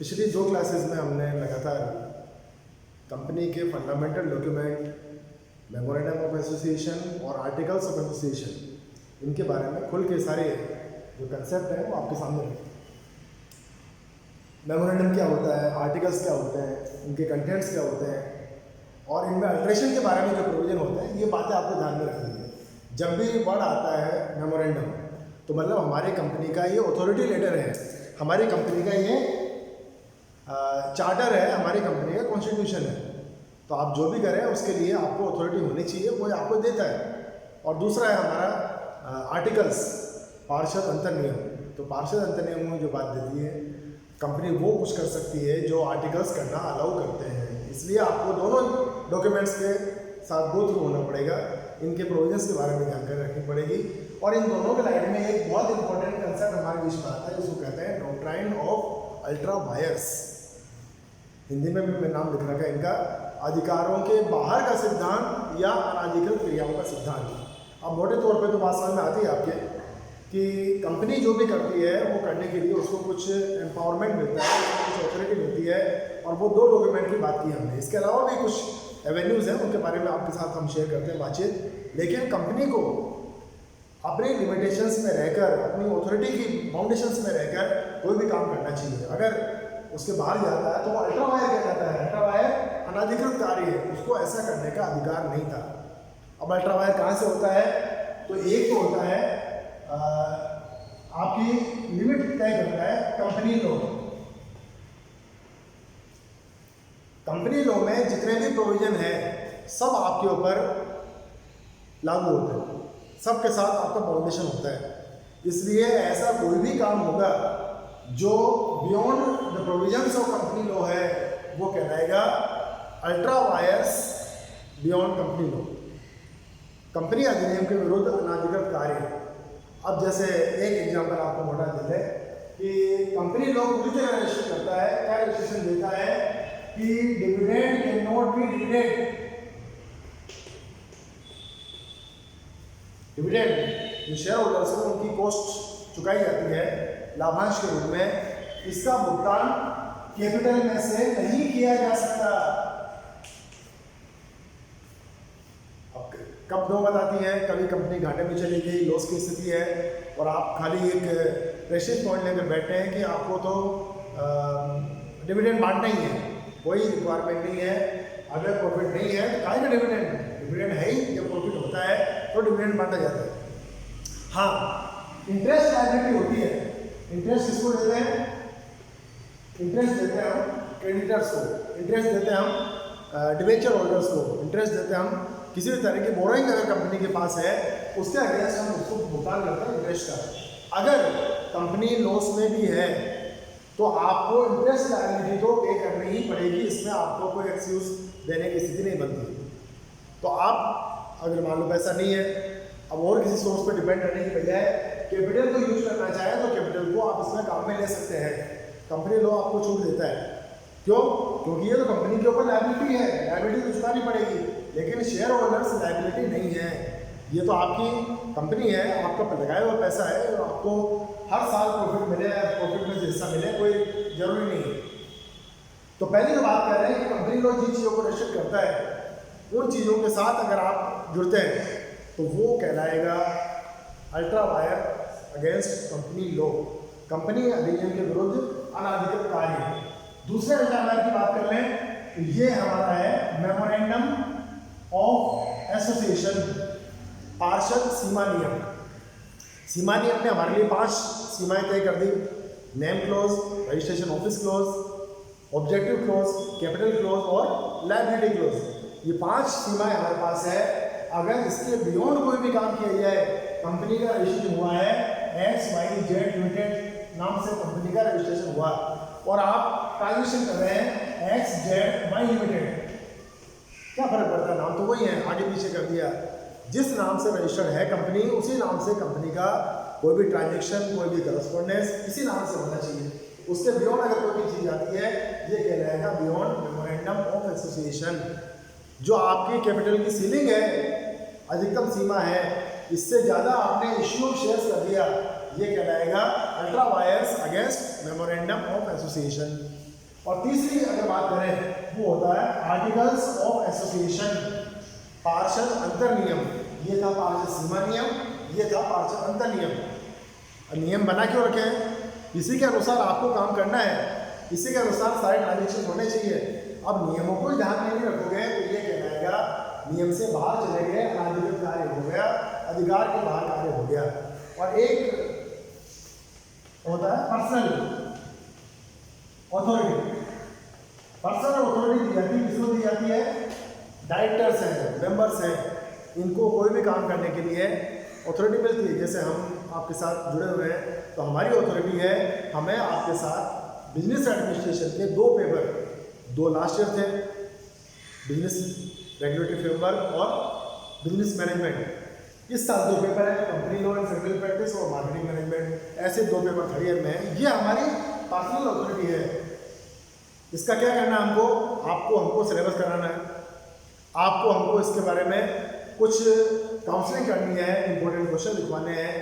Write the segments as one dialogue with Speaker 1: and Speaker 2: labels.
Speaker 1: पिछली 2 क्लासेस में हमने लगातार कंपनी के fundamental document, memorandum of association और आर्टिकल्स ऑफ एसोसिएशन इनके बारे में खुल के सारे जो कंसेप्ट हैं वो आपके सामने रखे। मेमोरेंडम क्या होता है, आर्टिकल्स क्या होते हैं, इनके कंटेंट्स क्या होते हैं और इनमें अल्ट्रेशन के बारे में जो प्रोविजन होते हैं, ये बातें आपको ध्यान में रखनी है। जब भी वर्ड आता है मेमोरेंडम तो मतलब हमारी कंपनी का ये अथॉरिटी लेटर है, हमारी कंपनी का ये चार्टर है, हमारी कंपनी का कॉन्स्टिट्यूशन है। तो आप जो भी करें उसके लिए आपको अथॉरिटी होनी चाहिए, वो आपको देता है। और दूसरा है हमारा आर्टिकल्स, पार्षद अंतर नियम। तो पार्षद अंतर नियम में जो बात देती है कंपनी वो कुछ कर सकती है जो आर्टिकल्स करना अलाउ करते हैं। इसलिए आपको दोनों डॉक्यूमेंट्स के साथ गो थ्रू होना पड़ेगा, इनके प्रोविजंस के बारे में जानकारी रखनी पड़ेगी। और इन दोनों के लाइन में एक बहुत इंपॉर्टेंट कंसेप्ट हमारे बीच में आता है जिसको कहते हैं doctrine of ultra vires. Hindi में भी नाम लिख रखा है इनका, अधिकारों के बाहर का सिद्धांत या अनाधिकृत क्रियाओं का सिद्धांत। अब मोटे तौर पे तो बात समझ में आती है आपके कि कंपनी जो भी करती है वो करने के लिए उसको कुछ एम्पावरमेंट मिलता है, उसको कुछ अथॉरिटी मिलती है। और वो 2 डॉक्यूमेंट की बात की हमने। इसके अलावा भी कुछ एवेन्यूज़ हैं, उनके बारे में आपके साथ हम शेयर करते हैं बातचीत। लेकिन कंपनी को अपने लिमिटेशंस में रहकर, अपनी अथॉरिटी की बाउंडेशंस में रहकर कोई भी काम करना चाहिए। अगर उसके बाहर जाता है तो वो अल्ट्रा वायर कहलाता है। अल्ट्रा वायर अनाधिकृत कार्य है, उसको ऐसा करने का अधिकार नहीं था। अब अल्ट्रा वायर कहाँ से होता है? तो एक तो होता है आपकी लिमिट तय करता है कंपनी लॉ। कंपनी लॉ में जितने भी प्रोविजन है सब आपके ऊपर लागू होते हैं, सबके साथ आपका बाउंडेशन होता है। इसलिए ऐसा कोई भी काम होगा जो beyond the provisions of company law है वो कहलाएगा ultra wires beyond company law, company अधिनियम के विरुद्ध अनाधिकृत कार्य। अब जैसे एक एग्जांपल आपको मोटा देते हैं कि कंपनी लॉ पूरी तरह रेस्ट्रिक्ट करता है, क्या रेस्ट्रिक्शन देता है कि dividend can not be dividend. Dividend जो शेयर होल्डर्स को उनकी कॉस्ट चुकाई जाती है लाभांश के रूप में, इसका भुगतान कैपिटल में से नहीं किया जा सकता। अब कब नौबत आती है, कभी कंपनी घाटे में चली गई, लॉस की स्थिति है और आप खाली एक प्रेशर पॉइंट लेकर बैठे हैं कि आपको तो डिविडेंड बांटना ही है, कोई रिक्वायरमेंट नहीं है। अगर प्रॉफिट नहीं है तो काहे का डिविडेंड? डिविडेंड है ही, जब प्रॉफिट होता है तो डिविडेंड बांटा जाता है। हाँ, इंटरेस्ट लायबिलिटी होती है। इंटरेस्ट किसको देते हैं? इंटरेस्ट देते हैं हम क्रेडिटर्स को, इंटरेस्ट देते हैं हम डिबेंचर होल्डर्स को, इंटरेस्ट देते हैं हम किसी भी तरह की बोरोइंग अगर कंपनी के पास है उसके अगेंस्ट हम उसको भुगतान करते हैं इंटरेस्ट का। अगर कंपनी लॉस में भी है तो आपको इंटरेस्ट लायबिलिटी तो पे करनी ही पड़ेगी, इसमें आपको कोई एक्सक्यूज देने की स्थिति नहीं बनती। तो आप अगर मान लो पैसा नहीं है, अब और किसी सोर्स पर डिपेंड करने की बजाय कैपिटल को यूज करना चाहे तो कैपिटल को आप इसमें काम में ले सकते हैं। कंपनी लॉ आपको छूट देता है। क्यों? क्योंकि ये तो कंपनी के ऊपर लायबिलिटी है, लायबिलिटी तो चुकानी पड़ेगी, लेकिन शेयर होल्डर्स लायबिलिटी नहीं है। ये तो आपकी कंपनी है, आपका लगाया हुआ पैसा है और आपको हर साल प्रॉफिट मिले, प्रॉफिट में हिस्सा मिले, कोई जरूरी नहीं है। तो पहले जो बात कर रहे हैं कि कंपनी लॉ जिन चीज़ों को रेस्ट्रिक्ट करता है उन चीज़ों के साथ अगर आप जुड़ते हैं तो वो कहलाएगा ultra wire against company law, company अधिनियम के विरुद्ध अनाधिकृत कार्य। दूसरे अल्ट्रा वायर की बात कर लें तो ये हमारा है मेमोरेंडम ऑफ एसोसिएशन, पार्षद सीमा नियम। सीमा नियम ने हमारे लिए 5 सीमाएं तय कर दी: name close, registration office close, objective close, capital close और लायबिलिटी क्लोज। ये 5 सीमाएं हमारे पास है। अगर इसके बियॉन्ड कोई भी काम किया जाए, कंपनी का रजिस्ट्रेशन हुआ है XYZ लिमिटेड नाम से कंपनी का रजिस्ट्रेशन हुआ और आप ट्रांजेक्शन कर रहे हैं XZY लिमिटेड, क्या फर्क पड़ता है? नाम तो वही है, आगे पीछे कर दिया। जिस नाम से रजिस्टर्ड है कंपनी उसी नाम से कंपनी का कोई भी ट्रांजेक्शन, कोई भी करस्पॉन्डेंस इसी नाम से होना चाहिए। उसके बियॉन्ड अगर कोई भी चीज़ आती है ये कहलाएगा बियॉन्ड मेमोरेंडम ऑफ एसोसिएशन। जो आपकी कैपिटल की सीलिंग है, अधिकतम सीमा है, इससे ज़्यादा आपने इश्यू शेयर्स कर दिया, ये कहलाएगा ultra vires against memorandum of association. और तीसरी अगर बात करें वो होता है आर्टिकल्स ऑफ एसोसिएशन, पार्षद अंतर नियम। ये था पार्षद सीमा नियम, ये था पार्षद अंतर नियम। नियम बना क्यों रखे हैं? इसी के अनुसार आपको काम करना है, इसी के अनुसार सारे ट्रांजेक्शन होने चाहिए। अब नियमों को ध्यान में नहीं रखोगे तो ये कहलाएगा नियम से बाहर चले गए, अनाधिकृत कार्य हो गया, अधिकार के बाहर कार्य हो गया। और एक होता है पर्सनल अथॉरिटी। पर्सनल अथॉरिटी दी जाती है, किसको दी जाती है? डायरेक्टर्स हैं, मेंबर्स हैं, इनको कोई भी काम करने के लिए अथॉरिटी मिलती है। जैसे हम आपके साथ जुड़े हुए हैं तो हमारी अथॉरिटी है, हमें आपके साथ बिजनेस एडमिनिस्ट्रेशन के 2 पेपर, 2 लास्ट ईयर थे, बिजनेस रेगुलेटरी फ्रेमवर्क और बिजनेस मैनेजमेंट। इस साल 2 पेपर है, company law and federal practice और मार्केटिंग मैनेजमेंट। ऐसे 2 पेपर थर्ड ईयर में हैं। ये हमारी पर्सनल अथॉरिटी है। इसका क्या करना है हमको? आपको हमको सिलेबस कराना है, आपको हमको इसके बारे में कुछ काउंसलिंग करनी है, इंपॉर्टेंट क्वेश्चन लिखवाने हैं।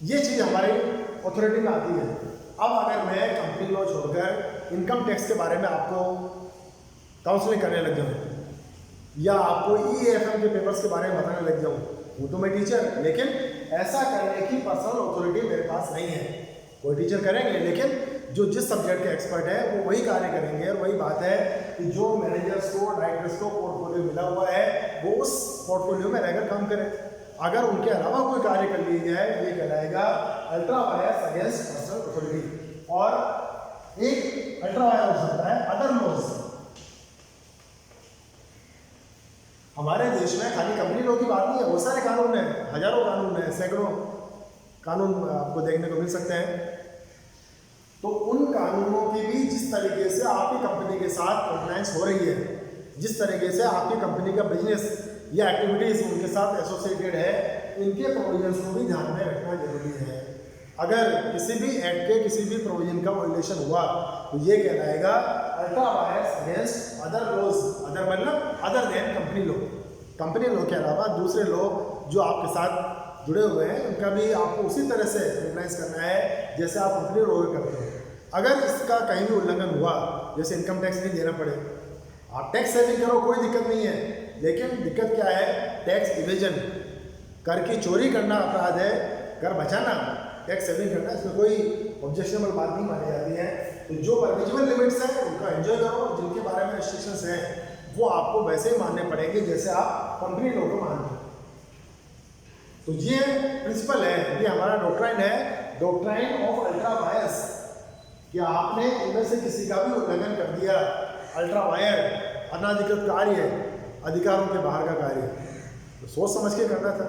Speaker 1: ये चीज़ हमारी अथॉरिटी में आती है। अब अगर मैं कंपनी लॉ छोड़कर इनकम टैक्स के बारे में आपको काउंसलिंग करने लग जाऊँ या आपको EAFM के पेपर्स के बारे में बताने लग जाऊँ, वो तो मैं टीचर, लेकिन ऐसा करने की पर्सनल अथॉरिटी मेरे पास नहीं है। कोई टीचर करेंगे, लेकिन जो जिस सब्जेक्ट के एक्सपर्ट है वो वही कार्य करेंगे। और वही बात है कि जो मैनेजर्स को, डायरेक्टर्स को पोर्टफोलियो मिला हुआ है वो उस पोर्टफोलियो में रहकर काम करें। अगर उनके अलावा कोई कार्य कर लिया जाए, ये कहलाएगा ultra vires against personal authority. और एक अल्ट्रा वायर हो सकता है अदर लॉज। हमारे देश में खाली कंपनी लॉ की बात नहीं है, बहुत सारे कानून हैं, हजारों कानून हैं, सैकड़ों कानून आपको देखने को मिल सकते हैं। तो उन कानूनों की भी जिस तरीके से आपकी कंपनी के साथ कंप्लायंस हो रही है, जिस तरीके से आपकी कंपनी का बिजनेस या एक्टिविटीज उनके साथ एसोसिएटेड है, इनके प्रोविजंस को भी ध्यान में रखना जरूरी है। अगर किसी भी एक्ट के किसी भी प्रोविजन का वायलेशन हुआ तो ये कहलाएगा ultra vires against other laws. Other मतलब other than company law. Company law के अलावा दूसरे लॉ जो आपके साथ जुड़े हुए हैं उनका भी आपको उसी तरह से कंप्लायंस करना है जैसे आप कंपनी लॉ करते हो। अगर इसका कहीं भी उल्लंघन हुआ, जैसे इनकम टैक्स नहीं देना पड़े, आप टैक्स सेविंग करो, कोई दिक्कत नहीं है, लेकिन दिक्कत क्या है? टैक्स इवेजन, कर की चोरी करना अपराध है, कर बचाना, टैक्स सेविंग करना, इसमें कोई ऑब्जेक्शनेबल बात नहीं मानी जाती है। तो जो परमिजिबल लिमिट्स हैं उनका एंजॉय करो, जिनके बारे में रिस्ट्रिक्शंस हैं वो आपको वैसे ही मानने पड़ेंगे जैसे आप कंपनी लॉ को मानते हैं। तो ये प्रिंसिपल है, ये हमारा डॉक्ट्राइन है, डॉक्ट्राइन ऑफ अल्ट्रा वायर्स, कि आपने इनमें से किसी का भी उल्लंघन कर दिया। अल्ट्रा वायर अनाधिकृत कार्य, अधिकारों के बाहर का कार्य, तो सोच समझ के करना था।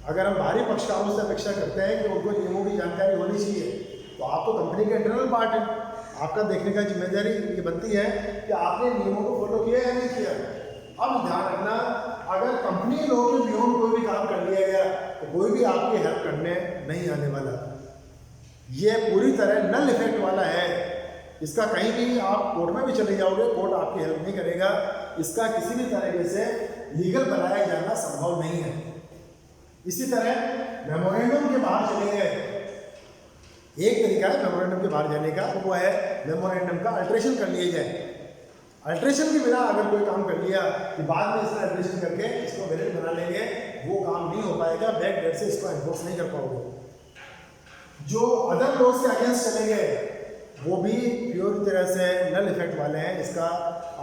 Speaker 1: अगर हम बाहरी पक्षकारों से अपेक्षा करते हैं कि उनको नियमों की जानकारी होनी चाहिए, तो आप तो कंपनी के इंटरनल पार्ट है, आपका देखने का जिम्मेदारी ये बनती है कि आपने नियमों को फॉलो किया या नहीं किया। अब ध्यान रखना, अगर कंपनी लॉ के बियॉन्ड कोई भी काम कर लिया गया तो कोई भी आपकी हेल्प करने नहीं आने वाला। ये पूरी तरह नल इफेक्ट वाला है। इसका कहीं भी आप कोर्ट में भी चले जाओगे, कोर्ट आपकी हेल्प नहीं करेगा। इसका किसी भी तरीके से लीगल बनाया जाना संभव नहीं है। इसी तरह मेमोरेंडम के बाहर चले गए, एक तरीका है मेमोरेंडम के बाहर जाने का, वो है मेमोरेंडम का अल्ट्रेशन कर लिया जाए। अल्ट्रेशन के बिना अगर कोई काम कर लिया कि बाद में इसमें अल्ट्रेशन करके इसको वैलिड बना लेंगे, वो काम नहीं हो पाएगा, बैक डेट से इसको एनफोर्स नहीं कर पाओगे। जो अदर लॉज के अगेंस्ट चले गए वो भी प्योर तरह से नल इफेक्ट वाले हैं, इसका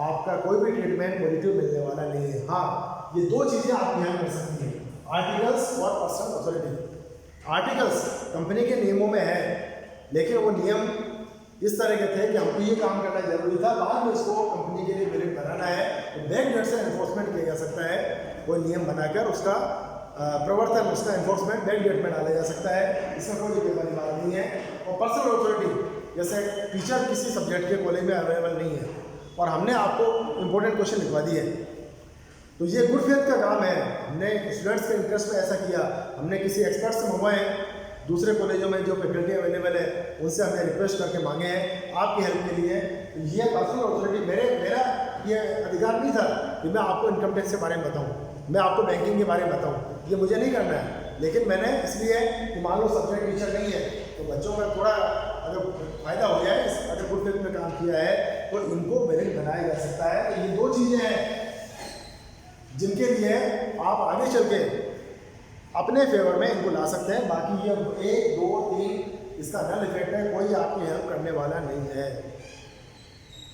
Speaker 1: आपका कोई भी ट्रीटमेंट पॉजिटिव मिलने वाला नहीं है। हाँ, ये 2 चीज़ें आप ध्यान कर सकती हैं, आर्टिकल्स और पर्सनल अथॉरिटी। आर्टिकल्स कंपनी के नियमों में है, लेकिन वो नियम इस तरह के थे कि हमको ये काम करना जरूरी था, बाद में इसको कंपनी के लिए वैलिड बनाना है, तो बैक डेट से एनफोर्समेंट किया जा सकता है। कोई नियम बनाकर उसका प्रवर्तन, उसका एनफोर्समेंट बैक डेट में डाला जा सकता है, इसमें कोई दिक्कत वाली बात नहीं है। और पर्सनल अथॉरिटी, जैसे टीचर किसी सब्जेक्ट के कॉलेज में अवेलेबल नहीं है और हमने आपको इंपॉर्टेंट क्वेश्चन लिखवा दिए, तो ये गुड फेथ का काम है। हमने स्टूडेंट्स के इंटरेस्ट में ऐसा किया, हमने किसी एक्सपर्ट से मंगवाए, दूसरे कॉलेजों में जो फैकल्टी अवेलेबल है उनसे हमने रिक्वेस्ट करके मांगे हैं आपकी हेल्प के लिए। तो ये पर्सनल अथॉरिटी, मेरा ये अधिकार नहीं था कि मैं आपको इनकम टैक्स के बारे में बताऊँ, मैं आपको बैंकिंग के बारे में बताऊँ, ये मुझे नहीं करना है। लेकिन मैंने इसलिए कि मान लो सब्जेक्ट टीचर नहीं है तो बच्चों का थोड़ा अगर फ़ायदा हो जाए, अगर गुड फेथ में काम किया है बनाया जा सकता है। तो ये दो चीज़ें हैं जिनके लिए आप आगे चल के अपने फेवर में इनको ला सकते हैं। बाकी ये 1 2 3 इसका नल इफेक्ट है, कोई आपकी हेल्प करने वाला नहीं है।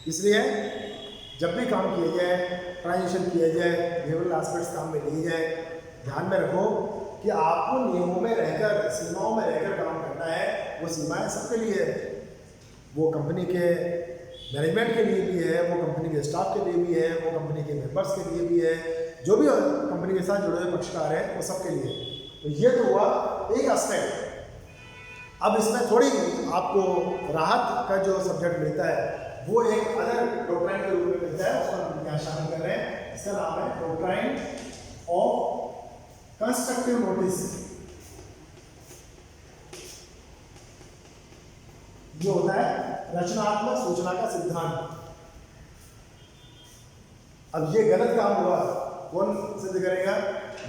Speaker 1: इसलिए जब भी काम किया जाए, ट्रांजेक्शन किया जाए, बिहेवियरल एस्पेक्ट्स काम में लिए जाए, ध्यान में रखो कि आपको नियमों में रहकर, सीमाओं में रहकर काम करना है। वो सीमाएं सबके लिए है, वो कंपनी के मैनेजमेंट के लिए भी है, वो कंपनी के स्टाफ के लिए भी है, वो कंपनी के मेंबर्स के लिए भी है, जो भी कंपनी के साथ जुड़े हुए पक्षकार हैं वो सबके लिए। तो ये तो हुआ एक एस्पेक्ट। अब इसमें थोड़ी आपको राहत का जो सब्जेक्ट मिलता है वो एक अदर डॉक्ट्राइन के रूप में मिलता है, उसको हम यहाँ शामिल कर रहे हैं। इसका नाम है डॉक्ट्राइन ऑफ कंस्ट्रक्टिव नोटिस। जो होता है रचनात्मक सूचना का सिद्धांत। अब ये गलत काम हुआ, कौन सिद्ध करेगा?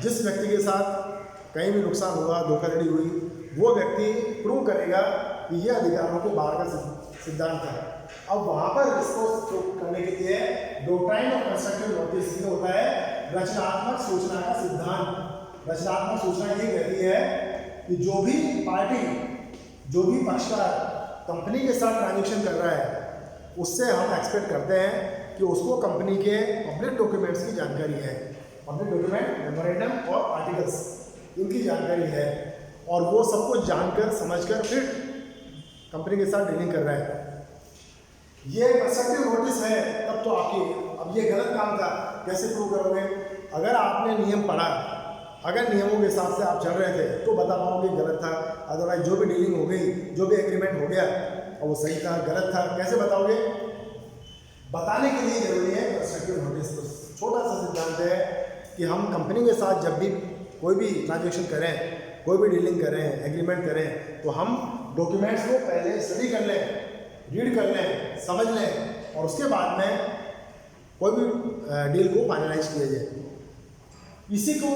Speaker 1: जिस व्यक्ति के साथ कहीं भी नुकसान हुआ, धोखाधड़ी हुई, वो व्यक्ति प्रूव करेगा कि ये अधिकारों के बाहर का सिद्धांत है। अब वहां पर इसको प्रूव करने के लिए डॉक्ट्राइन ऑफ कंस्ट्रक्टिव नोटिस ये होता है रचनात्मक सूचना का सिद्धांत। रचनात्मक सूचना ये कहती है कि जो भी पार्टी, जो भी पक्षकार कंपनी के साथ ट्रांजेक्शन कर रहा है, उससे हम एक्सपेक्ट करते हैं कि उसको कंपनी के पब्लिक डॉक्यूमेंट्स की जानकारी है। पब्लिक डॉक्यूमेंट, मेमोरेंडम और आर्टिकल्स, इनकी जानकारी है, और वो सब कुछ जानकर समझकर फिर कंपनी के साथ डीलिंग कर रहा है। ये कंस्ट्रक्टिव नोटिस है तब तो आपकी। अब ये गलत काम था, कैसे प्रूव करोगे? अगर आपने नियम पढ़ा, अगर नियमों के हिसाब से आप चल रहे थे तो बता पाओगे गलत था। अदरवाइज जो भी डीलिंग हो गई, जो भी एग्रीमेंट हो गया और वो सही था, गलत था, कैसे बताओगे? बताने के लिए जरूरी है कंस्ट्रक्टिव नोटिस। तो छोटा सा सिद्धांत है कि हम कंपनी के साथ जब भी कोई भी ट्रांजेक्शन करें, कोई भी डीलिंग करें, एग्रीमेंट करें, तो हम डॉक्यूमेंट्स को पहले स्टडी कर लें, रीड कर लें, समझ लें, और उसके बाद में कोई भी डील को फाइनलाइज किया जाए। इसी को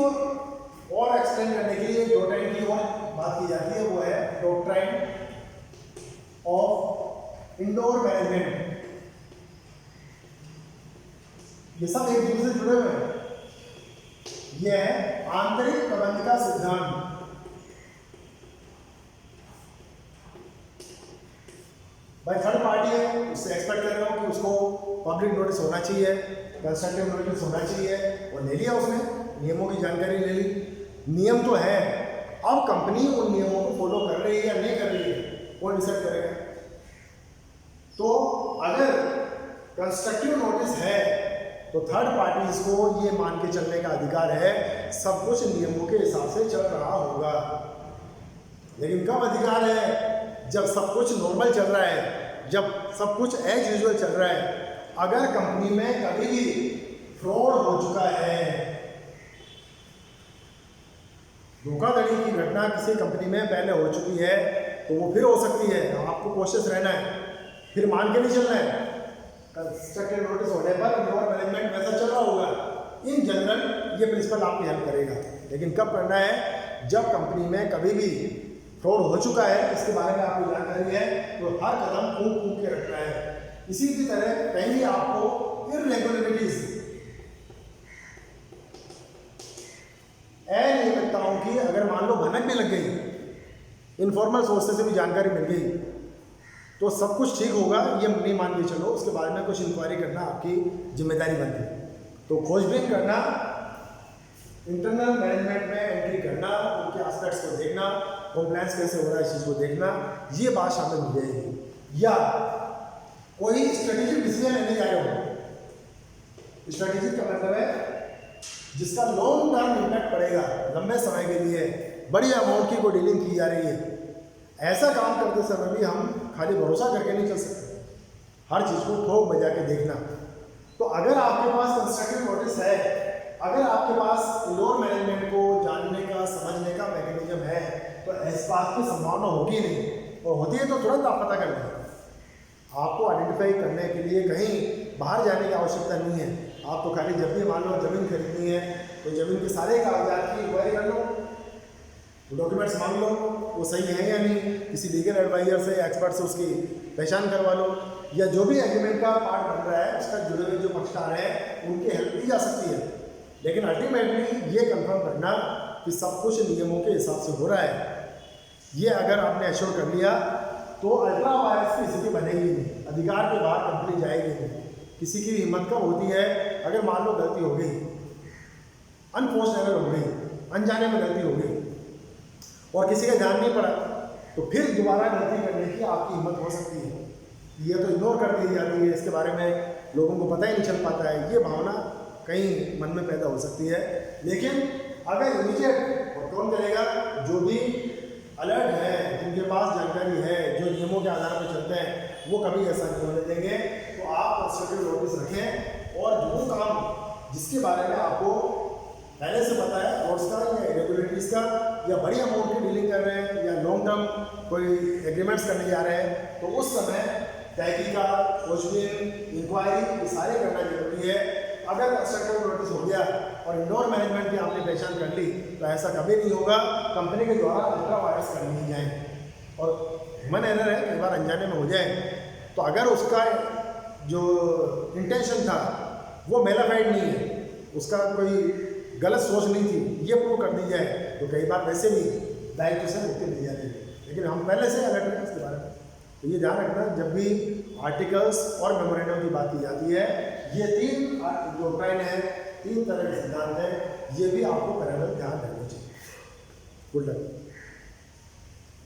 Speaker 1: और एक्सप्लेन करने के लिए डॉक्ट्राइन की और बात की जाती है, वो है डॉक्ट्राइन ऑफ इंडोर मैनेजमेंट। ये सब एक दूसरे से जुड़े हुए हैं। यह है आंतरिक प्रबंध का सिद्धांत। भाई थर्ड पार्टी है, उससे एक्सपेक्ट कर रहे हो कि उसको पब्लिक नोटिस होना चाहिए, कंस्ट्रक्टिव नोटिस होना चाहिए, और ले लिया उसने, नियमों की जानकारी ले ली। नियम तो है, अब कंपनी उन नियमों को फॉलो कर रही है या नहीं कर रही है, कौन डिसाइड करेगा? तो अगर कंस्ट्रक्टिव नोटिस है तो थर्ड पार्टीज को ये मान के चलने का अधिकार है सब कुछ नियमों के हिसाब से चल रहा होगा। लेकिन कब अधिकार है? जब सब कुछ नॉर्मल चल रहा है, जब सब कुछ एज यूजुअल चल रहा है। अगर कंपनी में कभी भी फ्रॉड हो चुका है, धोखाधड़ी की घटना किसी कंपनी में पहले हो चुकी है, तो वो फिर हो सकती है। आपको कोशिश रहना है, फिर मान के नहीं चलना है। कंस्ट्रक्टिव नोटिस होने पर योर मैनेजमेंट वैसा चल रहा होगा। इन जनरल ये प्रिंसिपल आपकी हेल्प करेगा। लेकिन कब करना है? जब कंपनी में कभी भी फ्रॉड हो चुका है, इसके बारे में आपको जानकारी है, तो हर कदम फूंक के रखना है। इसी की तरह कहीं भी आपको इररेगुलरिटीज, अनियमितताओं की अगर मान लो भनक भी लग गई, इनफॉर्मल सोर्सेज से भी जानकारी मिल गई, तो सब कुछ ठीक होगा, ये नहीं मान के चलो। उसके बारे में कुछ इंक्वायरी करना आपकी जिम्मेदारी बनती है। तो खोजबीन करना, इंटरनल मैनेजमेंट में एंट्री करना, उनके एस्पेक्ट्स को देखना, कंप्लायंस कैसे हो रहा है इस चीज़ को देखना, ये बात शामिल हो जाएगी। या कोई स्ट्रेटेजिक डिसीजन लेने जा रहे हो। स्ट्रेटेजिक का मतलब है जिसका लॉन्ग टर्म इम्पैक्ट पड़ेगा, लंबे समय के लिए बड़ी अमाउंट की कोई डीलिंग की जा रही है। ऐसा काम करते समय भी हम खाली भरोसा करके नहीं चल सकते, हर चीज़ को ठोक बजा के देखना। तो अगर आपके पास कंस्ट्रक्टिव नोटिस है, अगर आपके पास इंडोर मैनेजमेंट को जानने का, समझने का मैकेनिज्म है, तो इस बात की संभावना होगी नहीं, और होती है तो तुरंत आप पता कर लें। आपको आइडेंटिफाई करने के लिए कहीं बाहर जाने की आवश्यकता नहीं है। आप तो खाली जब भी मान लो ज़मीन खरीदनी है, तो ज़मीन के सारे कागजात की इंक्वायरी कर लो, डॉक्यूमेंट्स मांग लो, वो सही है या नहीं, किसी लीगल एडवाइजर से, एक्सपर्ट से उसकी पहचान करवा लो, या जो भी एग्रीमेंट का पार्ट बन रहा है उसका जुड़े हुए जो पक्षकार हैं उनकी हेल्प ली जा सकती है। लेकिन अल्टीमेटली ये कंफर्म करना कि सब कुछ नियमों के हिसाब से हो रहा है, ये अगर आपने एश्योर कर लिया तो अल्ट्रा वायरस की स्थिति बनेगी नहीं, अधिकार के बाहर कंपनी जाएगी नहीं। किसी की हिम्मत कब होती है, अगर मान लो गलती हो गई, अनफोर्स्ड एरर हो गई, अनजाने में गलती हो गई और किसी का ध्यान नहीं पड़ा, तो फिर दोबारा गलती करने की आपकी हिम्मत हो सकती है। ये तो इग्नोर कर दी जाती है, इसके बारे में लोगों को पता ही नहीं चल पाता है, ये भावना कहीं मन में पैदा हो सकती है। लेकिन अगर इमीडिएट और कौन करेगा, जो भी अलर्ट है, जिनके पास जानकारी है, जो नियमों के आधार पर चलते हैं, वो कभी ऐसा नहीं होने देंगे। तो आप कंस्ट्रक्टिव नोटिस रखें और जो काम जिसके बारे में आपको पहले से पता है, कोर्स का या इरेगुलरिटीज़ का, या बड़ी अमाउंट की डीलिंग कर रहे हैं या लॉन्ग टर्म कोई एग्रीमेंट्स करने जा रहे हैं, तो उस समय तहकीकात, खोजबीन, इंक्वायरी, ये सारे करना जरूरी है। अगर कंस्ट्रक्टिव नोटिस हो गया और इंडोर मैनेजमेंट की आपने पहचान कर ली, तो ऐसा कभी नहीं होगा कंपनी के द्वारा अल्ट्रा वायरस कर ली जाए। और ह्यूमन एरर है, कई बार अनजाने में हो जाए, तो अगर उसका जो इंटेंशन था वो मेलाफाइड नहीं है, उसका कोई गलत सोच नहीं थी, ये प्रूव कर दी जाए, तो कई बार वैसे भी दायित्व से मुक्ति मिल जाती है। लेकिन हम पहले से अलर्ट हैं इसके बारे में। तो ये ध्यान रखना, जब भी आर्टिकल्स और मेमोरेंडम की बात की जाती है, ये 3 जो ट्रेंड है, 3 तरह के सिद्धांत हैं, ये भी आपको पैरेलल ध्यान रखना चाहिए। Good luck.